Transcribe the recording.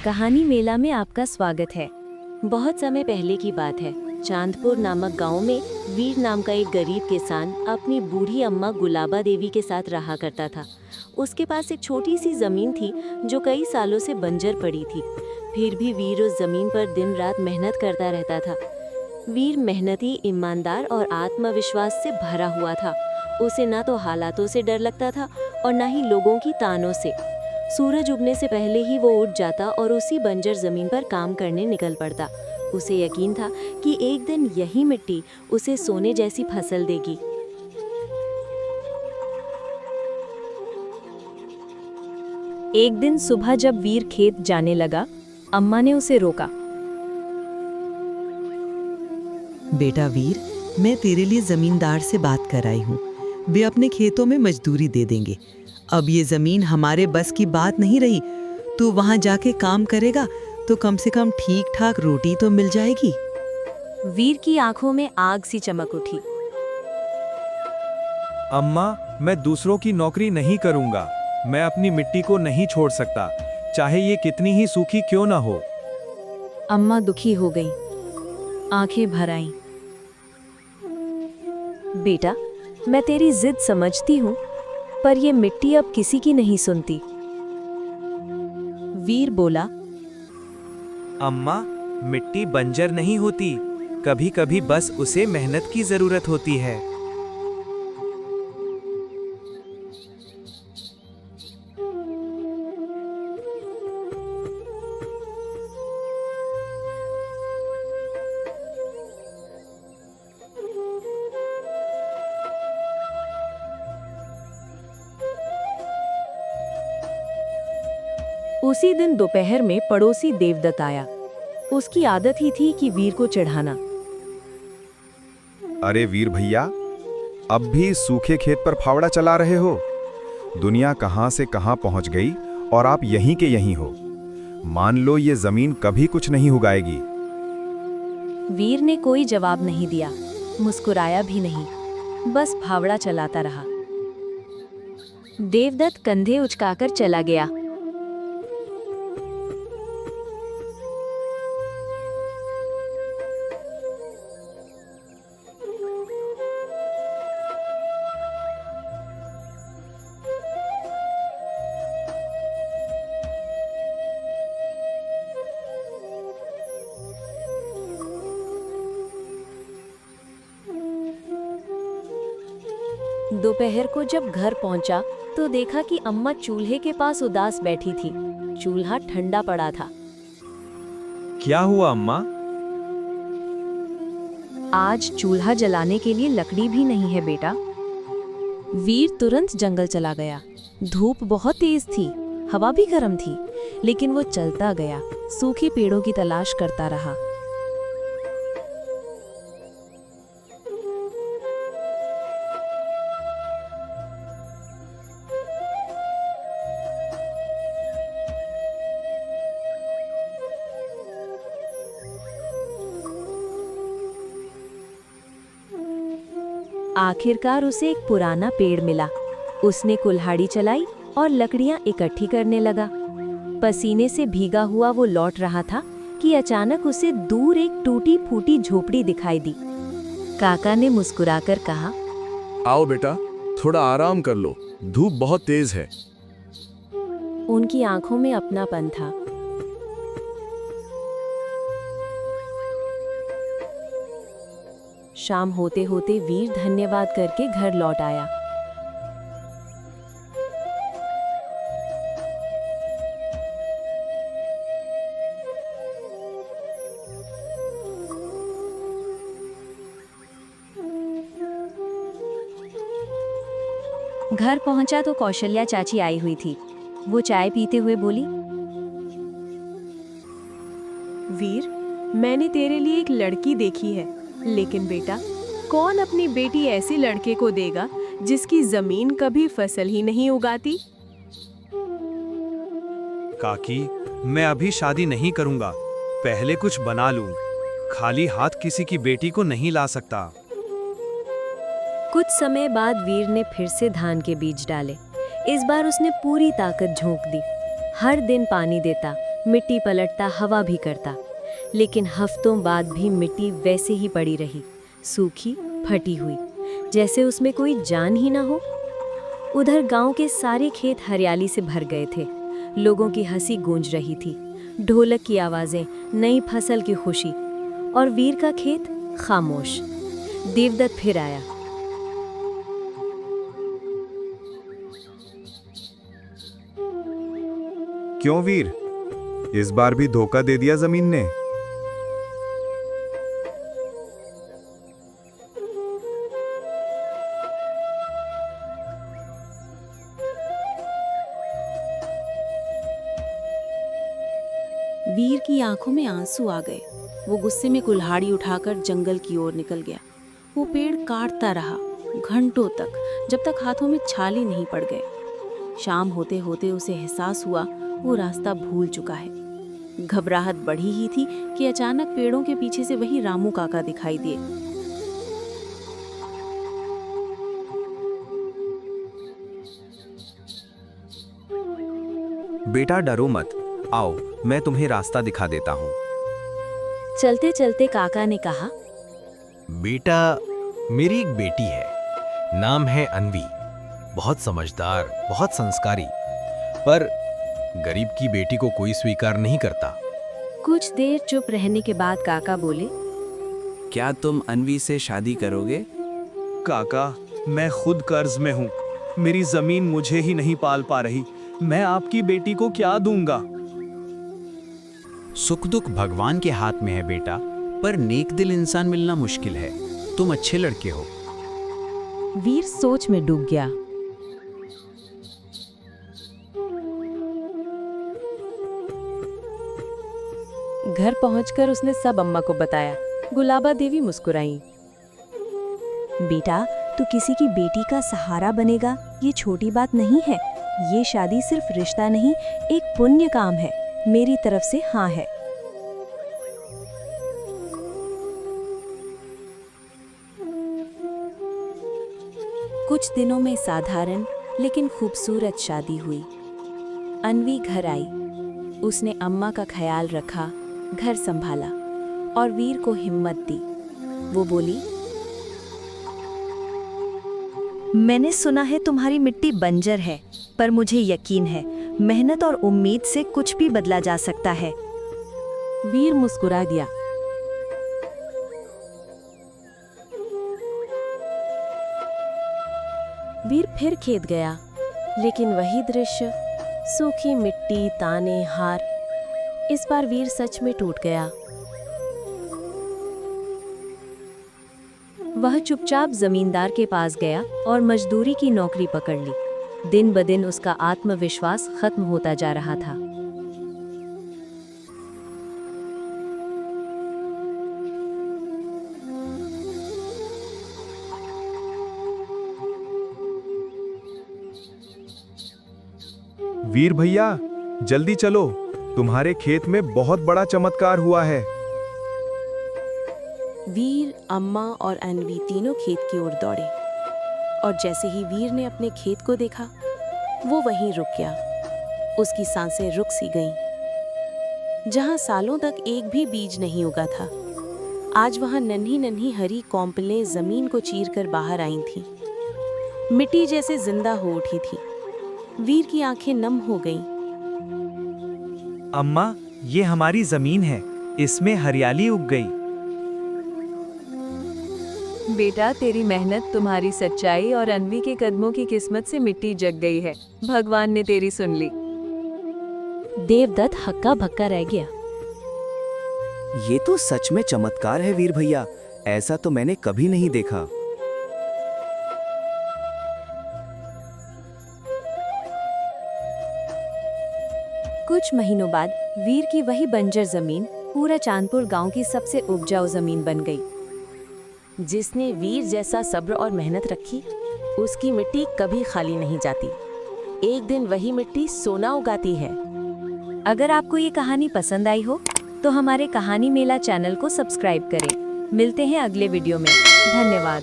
कहानी मेला में आपका स्वागत है। बहुत समय पहले की बात है। चांदपुर नामक गांव में वीर नाम का एक गरीब किसान अपनी बूढ़ी अम्मा गुलाबा देवी के साथ रहा करता था। उसके पास एक छोटी सी जमीन थी जो कई सालों से बंजर पड़ी थी। फिर भी वीर उस जमीन पर दिन रात मेहनत करता रहता था। वीर मेहनती, ईमानदार और आत्मविश्वास से भरा हुआ था। उसे ना तो हालातों से डर लगता था और ना ही लोगों की तानों से। सूरज उगने से पहले ही वो उठ जाता और उसी बंजर जमीन पर काम करने निकल पड़ता। उसे यकीन था कि एक दिन यही मिट्टी उसे सोने जैसी फसल देगी। एक दिन सुबह जब वीर खेत जाने लगा, अम्मा ने उसे रोका। बेटा वीर, मैं तेरे लिए जमींदार से बात कर आई हूँ। वे अपने खेतों में मजदूरी दे देंगे। अब ये जमीन हमारे बस की बात नहीं रही। तू वहाँ जाके काम करेगा तो कम से कम ठीक ठाक रोटी तो मिल जाएगी। वीर की आंखों में आग सी चमक उठी। अम्मा, मैं दूसरों की नौकरी नहीं करूंगा। मैं अपनी मिट्टी को नहीं छोड़ सकता, चाहे ये कितनी ही सूखी क्यों ना हो। अम्मा दुखी हो गई, आंखें भर आईं। बेटा, मैं तेरी जिद समझती हूँ, पर ये मिट्टी अब किसी की नहीं सुनती। वीर बोला, अम्मा, मिट्टी बंजर नहीं होती, कभी कभी बस उसे मेहनत की जरूरत होती है। उसी दिन दोपहर में पड़ोसी देवदत्त आया। उसकी आदत ही थी कि वीर को चढ़ाना। अरे वीर भैया, अब भी सूखे खेत पर फावड़ा चला रहे हो? दुनिया कहां से कहां पहुंच गई और आप यहीं के यहीं हो। मान लो ये जमीन कभी कुछ नहीं उगाएगी। वीर ने कोई जवाब नहीं दिया, मुस्कुराया भी नहीं, बस फावड़ा चलाता रहा। देवदत्त कंधे उचकाकर चला गया। दोपहर को जब घर पहुंचा तो देखा कि अम्मा चूल्हे के पास उदास बैठी थी। चूल्हा ठंडा पड़ा था। क्या हुआ अम्मा? आज चूल्हा जलाने के लिए लकड़ी भी नहीं है बेटा। वीर तुरंत जंगल चला गया। धूप बहुत तेज थी, हवा भी गर्म थी, लेकिन वो चलता गया, सूखे पेड़ों की तलाश करता रहा। आखिरकार उसे एक पुराना पेड़ मिला। उसने कुल्हाड़ी चलाई और लकड़ियां इकट्ठी करने लगा। पसीने से भीगा हुआ वो लौट रहा था कि अचानक उसे दूर एक टूटी फूटी झोपड़ी दिखाई दी। काका ने मुस्कुराकर कहा, आओ बेटा, थोड़ा आराम कर लो, धूप बहुत तेज है। उनकी आंखों में अपनापन था। शाम होते होते वीर धन्यवाद करके घर लौट आया। घर पहुंचा तो कौशल्या चाची आई हुई थी। वो चाय पीते हुए बोली, वीर, मैंने तेरे लिए एक लड़की देखी है, लेकिन बेटा, कौन अपनी बेटी ऐसे लड़के को देगा जिसकी जमीन कभी फसल ही नहीं उगाती? काकी, मैं अभी शादी नहीं करूंगा, पहले कुछ बना लूं। खाली हाथ किसी की बेटी को नहीं ला सकता। कुछ समय बाद वीर ने फिर से धान के बीज डाले। इस बार उसने पूरी ताकत झोंक दी। हर दिन पानी देता, मिट्टी पलटता, हवा भी करता, लेकिन हफ्तों बाद भी मिट्टी वैसे ही पड़ी रही, सूखी, फटी हुई, जैसे उसमें कोई जान ही ना हो। उधर गांव के सारे खेत हरियाली से भर गए थे। लोगों की हंसी गूंज रही थी, ढोलक की आवाजें, नई फसल की खुशी, और वीर का खेत खामोश। देवदत्त फिर आया। क्यों वीर, इस बार भी धोखा दे दिया जमीन ने? वीर की आंखों में आंसू आ गए। वो गुस्से में कुल्हाड़ी उठाकर जंगल की ओर निकल गया। वो पेड़ काटता रहा घंटों तक, जब तक हाथों में छाले नहीं पड़ गए। शाम होते होते उसे एहसास हुआ वो रास्ता भूल चुका है। घबराहट बढ़ी ही थी कि अचानक पेड़ों के पीछे से वही रामू काका दिखाई दिए। बेटा डरो मत, आओ मैं तुम्हें रास्ता दिखा देता हूँ। चलते चलते काका ने कहा, बेटा, मेरी एक बेटी है, नाम है अनवी। बहुत समझदार, बहुत संस्कारी, पर गरीब की बेटी को कोई स्वीकार नहीं करता। कुछ देर चुप रहने के बाद काका बोले, क्या तुम अनवी से शादी करोगे? काका, मैं खुद कर्ज में हूँ, मेरी जमीन मुझे ही नहीं पाल पा रही, मैं आपकी बेटी को क्या दूंगा? सुख दुख भगवान के हाथ में है बेटा, पर नेक दिल इंसान मिलना मुश्किल है। तुम अच्छे लड़के हो। वीर सोच में डूब गया। घर पहुंचकर उसने सब अम्मा को बताया। गुलाबा देवी मुस्कुराई। बेटा, तू किसी की बेटी का सहारा बनेगा, ये छोटी बात नहीं है। ये शादी सिर्फ रिश्ता नहीं, एक पुण्य काम है। मेरी तरफ से हाँ है। कुछ दिनों में साधारण लेकिन खूबसूरत शादी हुई। अनवी घर आई। उसने अम्मा का ख्याल रखा, घर संभाला और वीर को हिम्मत दी। वो बोली, मैंने सुना है तुम्हारी मिट्टी बंजर है, पर मुझे यकीन है मेहनत और उम्मीद से कुछ भी बदला जा सकता है। वीर मुस्कुरा दिया। वीर फिर खेत गया, लेकिन वही दृश्य, सूखी मिट्टी, ताने, हार। इस बार वीर सच में टूट गया। वह चुपचाप जमींदार के पास गया और मजदूरी की नौकरी पकड़ ली। दिन ब दिन उसका आत्मविश्वास खत्म होता जा रहा था। वीर भैया, जल्दी चलो, तुम्हारे खेत में बहुत बड़ा चमत्कार हुआ है। वीर, अम्मा और अनवी तीनों खेत की ओर दौड़े, और जैसे ही वीर ने अपने खेत को देखा, वो वहीं रुक गया। उसकी सांसें रुक सी गईं। जहां सालों तक एक भी बीज नहीं उगा था, आज वहां नन्ही नन्ही हरी कौंपलें जमीन को चीरकर बाहर आई थीं। मिट्टी जैसे जिंदा हो उठी थी। वीर की आंखें नम हो गईं। अम्मा, ये हमारी जमीन है, इसमें हरियाली उग गई। बेटा, तेरी मेहनत, तुम्हारी सच्चाई और अनवी के कदमों की किस्मत से मिट्टी जग गई है। भगवान ने तेरी सुन ली। देवदत्त हक्का भक्का रह गया। ये तो सच में चमत्कार है वीर भैया, ऐसा तो मैंने कभी नहीं देखा। कुछ महीनों बाद वीर की वही बंजर जमीन पूरा चांदपुर गांव की सबसे उपजाऊ जमीन बन गई। जिसने वीर जैसा सब्र और मेहनत रखी, उसकी मिट्टी कभी खाली नहीं जाती। एक दिन वही मिट्टी सोना उगाती है। अगर आपको ये कहानी पसंद आई हो तो हमारे कहानी मेला चैनल को सब्सक्राइब करें। मिलते हैं अगले वीडियो में। धन्यवाद।